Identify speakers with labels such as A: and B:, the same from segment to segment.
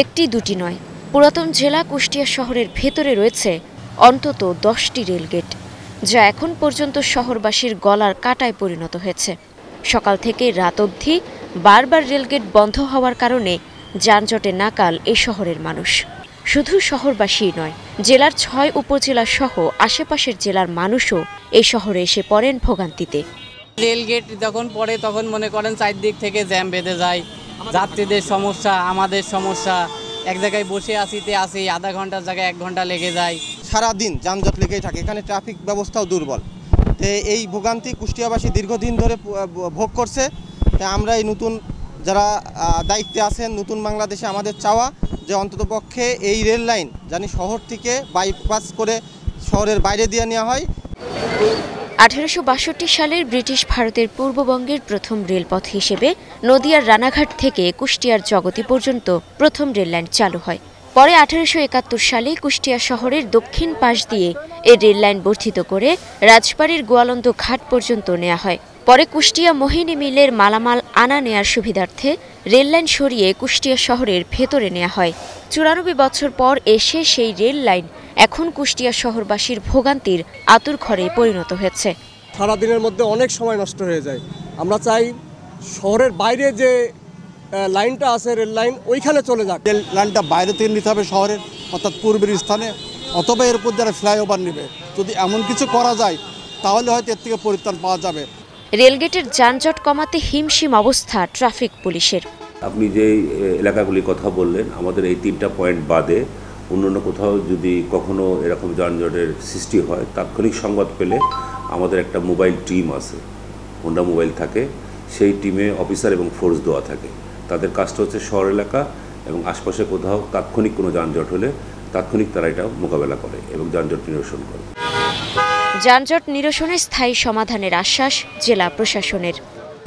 A: একটি দুটি নয়, পুরাতন জেলা কুষ্টিয়া শহরের ভেতরে রয়েছে অন্তত 10টি রেলগেট, যা এখন পর্যন্ত শহরবাসীর গলার কাঁটায় পরিণত হয়েছে। সকাল থেকে রাত অবধি বারবার রেলগেট বন্ধ হওয়ার কারণে যানজটে নাকাল এই শহরের মানুষ। শুধু শহরবাসীই নয়, জেলার 6 উপজেলা সহ আশেপাশের জেলার মানুষও এই শহরে এসে পড়েন ভোগান্তিতে।
B: রেলগেট যখন পড়ে তখন মনে করেন চারদিক থেকে জ্যাম বেঁধে যায়, যাত্রীদের সমস্যা, আমাদের সমস্যা। এক জায়গায় বসে আসি আধা ঘন্টার জায়গায় 1 ঘন্টা লেগে যায়।
C: সারাদিন যানজট লেগেই থাকে, এখানে ট্রাফিক ব্যবস্থাও দুর্বল। তো এই ভোগান্তি কুষ্টিয়াবাসী দীর্ঘদিন ধরে ভোগ করছে। তো আমরা এই নতুন যারা দায়িত্বে আছেন, নতুন বাংলাদেশে আমাদের চাওয়া যে অন্ততপক্ষে এই রেল লাইন জানি শহর থেকে বাইপাস করে শহরের বাইরে দিয়ে নেওয়া হয়।
A: 1862 সালের ব্রিটিশ ভারতের পূর্ববঙ্গের প্রথম রেলপথ হিসেবে নদিয়ার রানাঘাট থেকে কুষ্টিয়ার জগতি পর্যন্ত প্রথম রেললাইন চালু হয়। পরে 1871 সালে কুষ্টিয়া শহরের দক্ষিণ পাশ দিয়ে এই রেললাইন বর্ধিত করে রাজবাড়ির গোয়ালন্দ ঘাট পর্যন্ত নেওয়া হয়। পরে কুষ্টিয়া মোহিনী মিলের মালামাল আনা নেয়ার সুবিধার্থে রেললাইন সরিয়ে কুষ্টিয়া শহরের ভেতরে নেওয়া হয়। 94 বছর পর এসে সেই রেল লাইন এখন কুষ্টিয়া শহরবাসীর ভোগান্তির আতুরঘরে পরিণত হয়েছে।
D: সারাদিনের মধ্যে অনেক সময় নষ্ট হয়ে যায়। আমরা চাই শহরের বাইরে যে লাইনটা আছে রেল লাইন, ওইখানে চলে যাক।
E: রেল লাইনটা বাইরে থেকে নিতে হবে শহরের, অর্থাৎ পূর্বের স্থানে, অথবা এর উপর যারা ফ্লাইওভার নেবে। যদি এমন কিছু করা যায় তাহলে হয়তো এর থেকে পরিত্রাণ পাওয়া যাবে।
A: রেলগেটের যানজট কমাতে হিমশিম অবস্থা ট্রাফিক পুলিশের।
F: আপনি যে এলাকাগুলির কথা বললেন, আমাদের এই 3টা পয়েন্ট বাদে অন্য কোথাও যদি কখনো এরকম যানজটের সৃষ্টি হয়, তাৎক্ষণিক সংবাদ পেলে আমাদের একটা মোবাইল টিম আছে, হোন্ডা মোবাইল থাকে। সেই টিমে অফিসার এবং ফোর্স দেওয়া থাকে। তাদের কাজটা হচ্ছে শহর এলাকা এবং আশপাশে কোথাও তাৎক্ষণিক কোনো যানজট হলে তাৎক্ষণিক তারা এটা মোকাবেলা করে এবং যানজট নিরসন করে।
A: যানজট নিরসনে স্থায়ী সমাধানের আশ্বাস জেলা প্রশাসনের।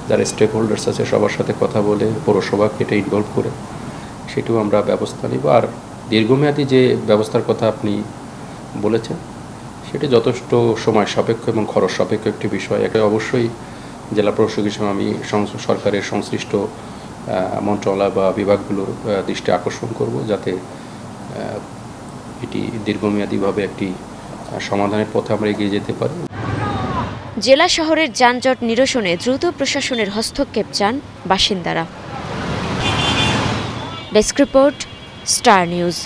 G: যারা স্টেক হোল্ডার্স আছে সবার সাথে কথা বলে পৌরসভাকে এটা ইনভলভ করে সেটাও আমরা ব্যবস্থা নিব। আর দীর্ঘমেয়াদী যে ব্যবস্থার কথা আপনি বলেছেন সেটা যথেষ্ট সময় সাপেক্ষ এবং খরচ সাপেক্ষ একটি বিষয়। এটা অবশ্যই জেলা প্রশাসক হিসেবে আমি সরকারের সংশ্লিষ্ট মন্ত্রণালয় বা বিভাগগুলোর দৃষ্টি আকর্ষণ করব, যাতে এটি দীর্ঘমেয়াদীভাবে একটি সমাধানের পথে আমরা এগিয়ে যেতে পারি।
A: জেলা শহরের যানজট নিরসনে দ্রুত প্রশাসনের হস্তক্ষেপ চান বাসিন্দারা। Desk report, star news.